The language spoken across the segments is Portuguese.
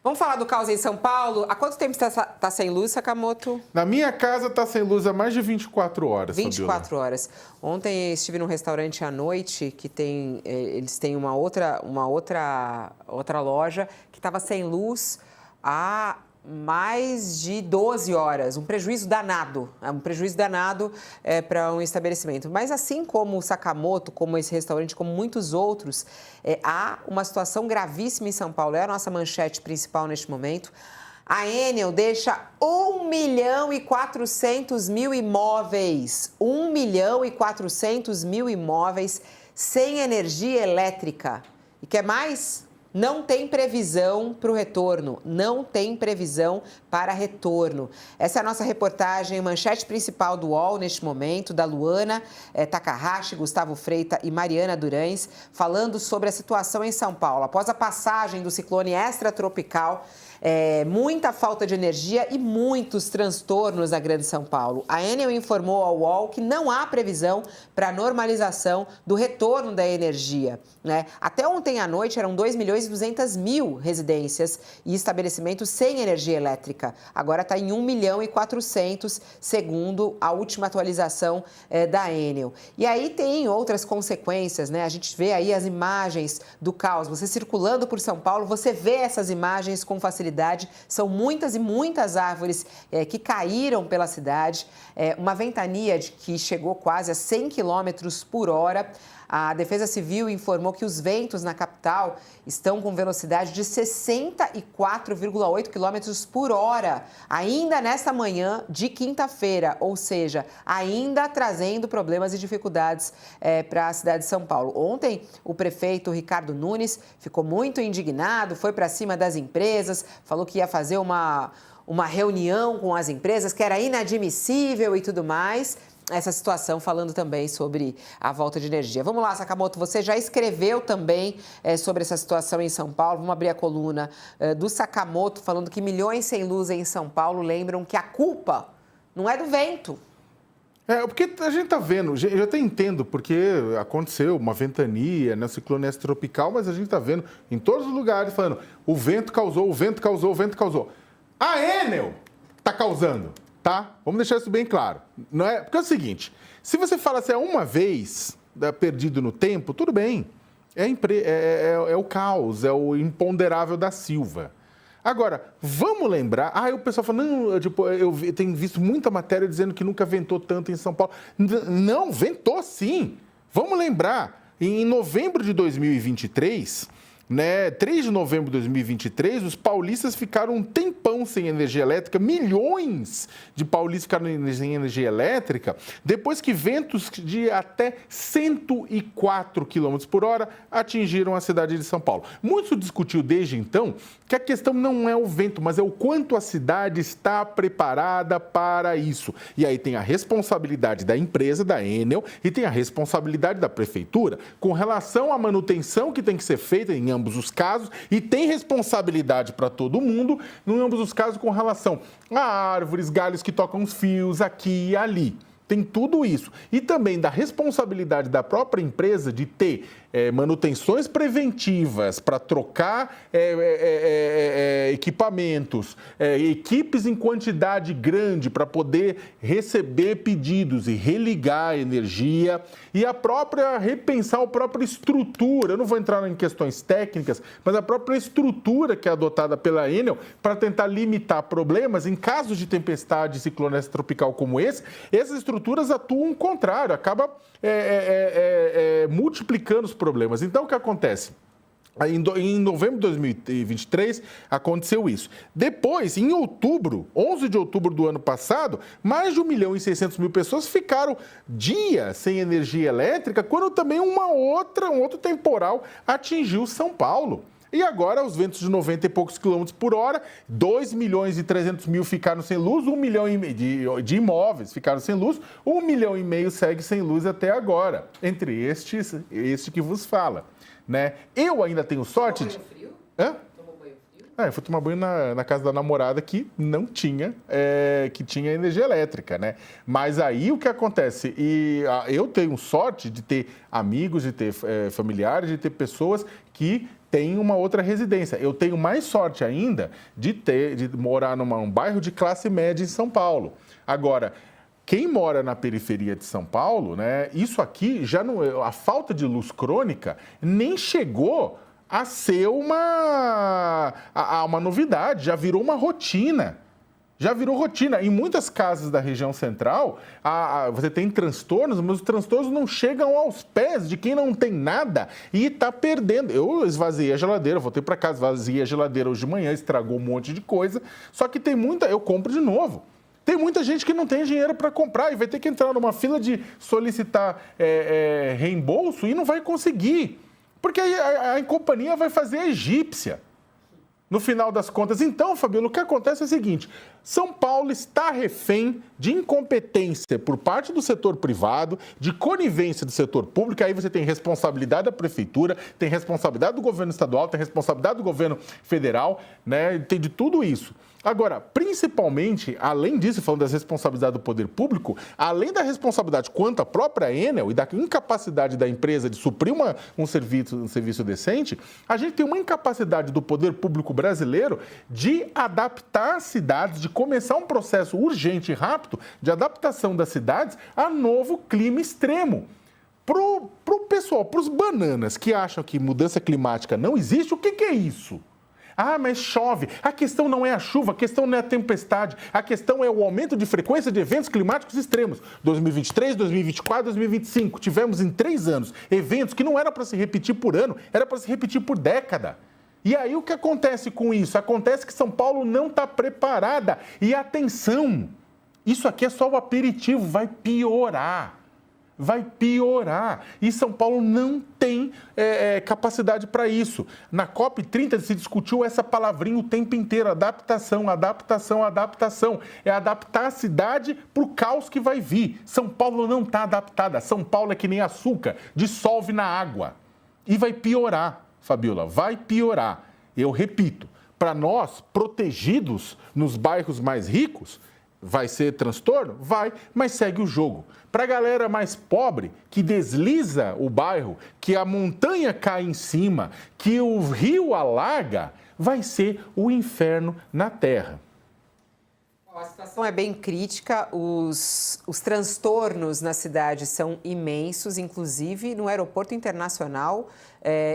Vamos falar do caos em São Paulo? Há quanto tempo está sem luz, Sakamoto? Na minha casa está sem luz há mais de 24 horas, 24 horas. Ontem estive num restaurante à noite que eles têm uma outra loja que estava sem luz há mais de 12 horas, um prejuízo danado para um estabelecimento. Mas assim como o Sakamoto, como esse restaurante, como muitos outros, há uma situação gravíssima em São Paulo, é a nossa manchete principal neste momento. A Enel deixa 1.400.000 imóveis, 1.400.000 imóveis sem energia elétrica. E quer mais? Não tem previsão para o retorno, não tem previsão para retorno. Essa é a nossa reportagem, manchete principal do UOL neste momento, da Luana Takahashi, Gustavo Freita e Mariana Durães, falando sobre a situação em São Paulo. Após a passagem do ciclone extratropical, muita falta de energia e muitos transtornos na Grande São Paulo. A Enel informou ao UOL que não há previsão para a normalização do retorno da energia, né? Até ontem à noite eram 2.200.000 residências e estabelecimentos sem energia elétrica. Agora está em 1.400.000, segundo a última atualização da Enel. E aí tem outras consequências, né? A gente vê aí as imagens do caos. Você circulando por São Paulo, você vê essas imagens com facilidade. São muitas e muitas árvores que caíram pela cidade. Uma ventania que chegou quase a 100 km por hora. A Defesa Civil informou que os ventos na capital estão com velocidade de 64,8 km por hora, ainda nesta manhã de quinta-feira, ou seja, ainda trazendo problemas e dificuldades para a cidade de São Paulo. Ontem, o prefeito Ricardo Nunes ficou muito indignado, foi para cima das empresas, falou que ia fazer uma reunião com as empresas, que era inadmissível e tudo mais. Essa situação, falando também sobre a volta de energia. Vamos lá, Sakamoto, você já escreveu também sobre essa situação em São Paulo. Vamos abrir a coluna do Sakamoto, falando que milhões sem luz em São Paulo lembram que a culpa não é do vento. Porque a gente está vendo, eu até entendo, porque aconteceu uma ventania, né, ciclone extratropical, mas a gente está vendo em todos os lugares falando o vento causou, o vento causou, o vento causou. A Enel está causando. Tá? Vamos deixar isso bem claro. Não é? Porque é o seguinte, se você fala assim, uma vez perdido no tempo, tudo bem. É o caos, é o imponderável da Silva. Agora, vamos lembrar... o pessoal fala, não, eu tenho visto muita matéria dizendo que nunca ventou tanto em São Paulo. Não, ventou sim. Vamos lembrar, em novembro de 2023... 3 de novembro de 2023, os paulistas ficaram um tempão sem energia elétrica, milhões de paulistas ficaram sem energia elétrica, depois que ventos de até 104 km por hora atingiram a cidade de São Paulo. Muito se discutiu desde então que a questão não é o vento, mas é o quanto a cidade está preparada para isso. E aí tem a responsabilidade da empresa, da Enel, e tem a responsabilidade da prefeitura com relação à manutenção que tem que ser feita em ambos os casos, e tem responsabilidade para todo mundo, em ambos os casos, com relação a árvores, galhos que tocam os fios aqui e ali. Tem tudo isso. E também da responsabilidade da própria empresa de ter manutenções preventivas para trocar equipamentos, equipes em quantidade grande para poder receber pedidos e religar a energia, e a própria repensar a própria estrutura. Eu não vou entrar em questões técnicas, mas a própria estrutura que é adotada pela Enel para tentar limitar problemas em casos de tempestade, ciclone extratropical como esse. Essas estruturas atuam ao contrário, acaba multiplicando os problemas. Então, o que acontece? Em novembro de 2023, aconteceu isso. Depois, em outubro, 11 de outubro do ano passado, mais de 1.600.000 pessoas ficaram dias sem energia elétrica, quando também um outro temporal atingiu São Paulo. E agora, os ventos de 90 e poucos quilômetros por hora, 2.300.000 ficaram sem luz, 1 milhão e meio de imóveis ficaram sem luz, 1,5 milhão segue sem luz até agora, entre este que vos fala, né? Eu ainda tenho sorte de... Frio? Hã? Tomou banho frio? Eu fui tomar banho na casa da namorada que não tinha, que tinha energia elétrica, né? Mas aí o que acontece? Eu tenho sorte de ter amigos, de ter familiares, de ter pessoas que tem uma outra residência. Eu tenho mais sorte ainda de morar num bairro de classe média em São Paulo. Agora, quem mora na periferia de São Paulo, né, isso aqui já não, a falta de luz crônica nem chegou a ser uma novidade, já virou uma rotina. Já virou rotina. Em muitas casas da região central, você tem transtornos, mas os transtornos não chegam aos pés de quem não tem nada e está perdendo. Eu esvaziei a geladeira, voltei para casa, esvaziei a geladeira hoje de manhã, estragou um monte de coisa, só que tem muita, eu compro de novo. Tem muita gente que não tem dinheiro para comprar e vai ter que entrar numa fila de solicitar reembolso e não vai conseguir. Porque a companhia vai fazer a egípcia. No final das contas. Então, Fabíola, o que acontece é o seguinte: São Paulo está refém de incompetência por parte do setor privado, de conivência do setor público. Aí você tem responsabilidade da prefeitura, tem responsabilidade do governo estadual, tem responsabilidade do governo federal, né? Tem de tudo isso. Agora, principalmente, além disso, falando das responsabilidades do poder público, além da responsabilidade quanto à própria Enel e da incapacidade da empresa de suprir um serviço decente, a gente tem uma incapacidade do poder público brasileiro de adaptar as cidades, de começar um processo urgente e rápido de adaptação das cidades a novo clima extremo. Pro pessoal, para os bananas que acham que mudança climática não existe, o que é isso? Ah, mas chove. A questão não é a chuva, a questão não é a tempestade, a questão é o aumento de frequência de eventos climáticos extremos. 2023, 2024, 2025. Tivemos em 3 anos eventos que não eram para se repetir por ano, era para se repetir por década. E aí o que acontece com isso? Acontece que São Paulo não está preparada. E atenção, isso aqui é só o aperitivo, vai piorar. Vai piorar. E São Paulo não tem capacidade para isso. Na COP30 se discutiu essa palavrinha o tempo inteiro: adaptação, adaptação, adaptação. É adaptar a cidade para o caos que vai vir. São Paulo não está adaptada. São Paulo é que nem açúcar, dissolve na água. E vai piorar, Fabíola, vai piorar. Eu repito, para nós, protegidos nos bairros mais ricos, vai ser transtorno? Vai, mas segue o jogo. Para a galera mais pobre, que desliza o bairro, que a montanha cai em cima, que o rio alaga, vai ser o inferno na terra. A situação é bem crítica, os transtornos na cidade são imensos, inclusive no aeroporto internacional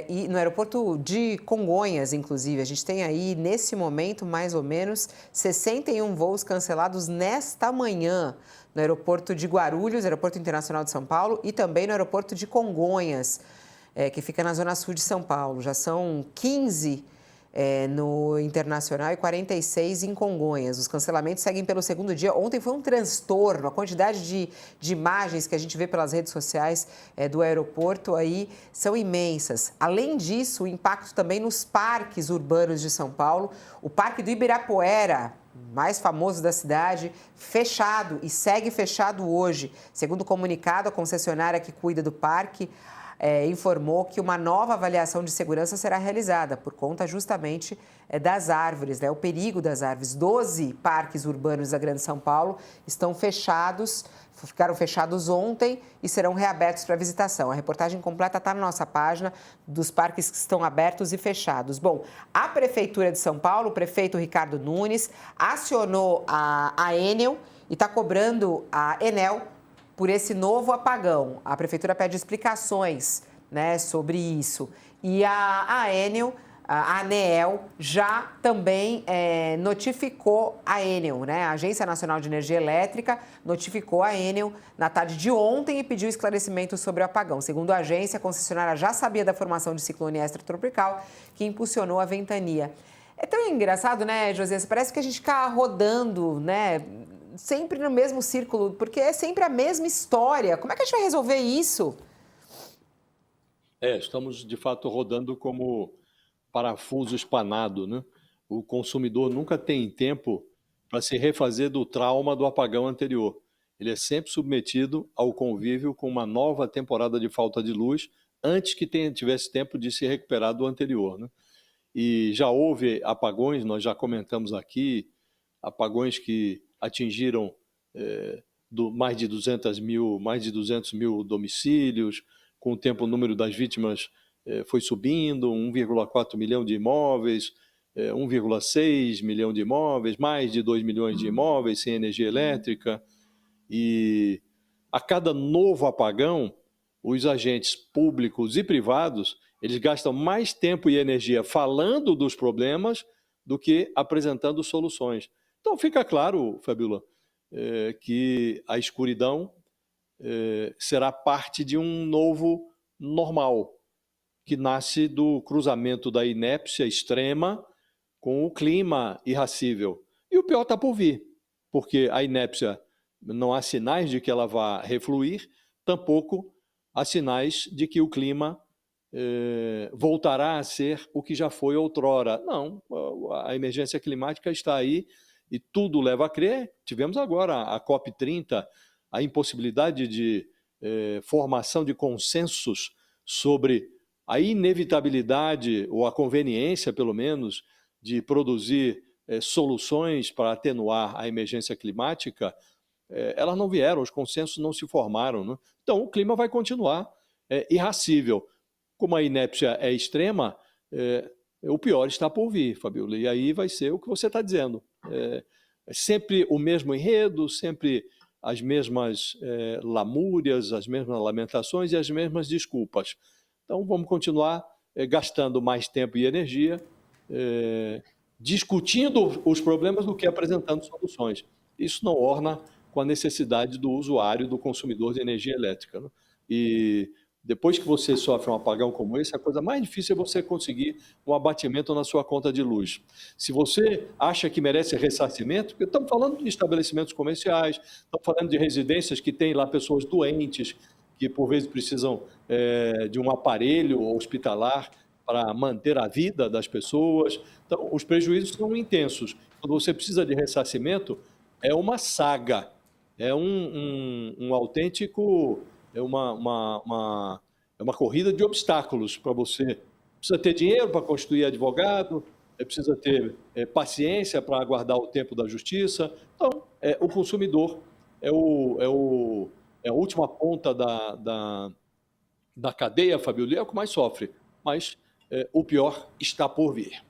e no aeroporto de Congonhas, inclusive. A gente tem aí, nesse momento, mais ou menos 61 voos cancelados nesta manhã no aeroporto de Guarulhos, aeroporto internacional de São Paulo, e também no aeroporto de Congonhas, que fica na zona sul de São Paulo. Já são 15 no Internacional e 46 em Congonhas. Os cancelamentos seguem pelo segundo dia. Ontem foi um transtorno, a quantidade de imagens que a gente vê pelas redes sociais do aeroporto aí são imensas. Além disso, o impacto também nos parques urbanos de São Paulo. O Parque do Ibirapuera, mais famoso da cidade, fechado e segue fechado hoje. Segundo o comunicado, a concessionária que cuida do parque informou que uma nova avaliação de segurança será realizada por conta justamente das árvores, o perigo das árvores. 12 parques urbanos da Grande São Paulo estão fechados, ficaram fechados ontem e serão reabertos para visitação. A reportagem completa está na nossa página dos parques que estão abertos e fechados. Bom, a Prefeitura de São Paulo, o prefeito Ricardo Nunes, acionou a Enel e está cobrando a Enel por esse novo apagão. A Prefeitura pede explicações, sobre isso. E a Enel, a ANEEL, já também notificou a Enel, A Agência Nacional de Energia Elétrica notificou a Enel na tarde de ontem e pediu esclarecimento sobre o apagão. Segundo a agência, a concessionária já sabia da formação de ciclone extratropical que impulsionou a ventania. É tão engraçado, Josias? Parece que a gente fica rodando, sempre no mesmo círculo, porque é sempre a mesma história. Como é que a gente vai resolver isso? Estamos, de fato, rodando como parafuso espanado, O consumidor nunca tem tempo para se refazer do trauma do apagão anterior. Ele é sempre submetido ao convívio com uma nova temporada de falta de luz antes que tivesse tempo de se recuperar do anterior, E já houve apagões, nós já comentamos aqui, apagões que atingiram mais de 200 mil domicílios, com o número das vítimas foi subindo, 1,4 milhão de imóveis, 1,6 milhão de imóveis, mais de 2 milhões de imóveis sem energia elétrica. E a cada novo apagão, os agentes públicos e privados, eles gastam mais tempo e energia falando dos problemas do que apresentando soluções. Então fica claro, Fabiola, que a escuridão será parte de um novo normal, que nasce do cruzamento da inépcia extrema com o clima irracível. E o pior está por vir, porque a inépcia não há sinais de que ela vá refluir, tampouco há sinais de que o clima voltará a ser o que já foi outrora. Não, a emergência climática está aí e tudo leva a crer. Tivemos agora a COP30, a impossibilidade de formação de consensos sobre a inevitabilidade, ou a conveniência, pelo menos, de produzir soluções para atenuar a emergência climática, elas não vieram, os consensos não se formaram, né? Então, o clima vai continuar irracível. Como a inépcia é extrema, o pior está por vir, Fabiola, e aí vai ser o que você está dizendo. Sempre o mesmo enredo, sempre as mesmas lamúrias, as mesmas lamentações e as mesmas desculpas. Então, vamos continuar gastando mais tempo e energia, discutindo os problemas do que apresentando soluções. Isso não orna com a necessidade do usuário, do consumidor de energia elétrica, né? E depois que você sofre um apagão como esse, a coisa mais difícil é você conseguir um abatimento na sua conta de luz. Se você acha que merece ressarcimento, porque estamos falando de estabelecimentos comerciais, estamos falando de residências que têm lá pessoas doentes, que por vezes precisam de um aparelho hospitalar para manter a vida das pessoas. Então, os prejuízos são intensos. Quando você precisa de ressarcimento, é uma saga, é um autêntico, é uma corrida de obstáculos para você. Precisa ter dinheiro para constituir advogado, precisa ter paciência para aguardar o tempo da justiça. Então, o consumidor é a última ponta da cadeia, Fabiola, é o que mais sofre, mas o pior está por vir.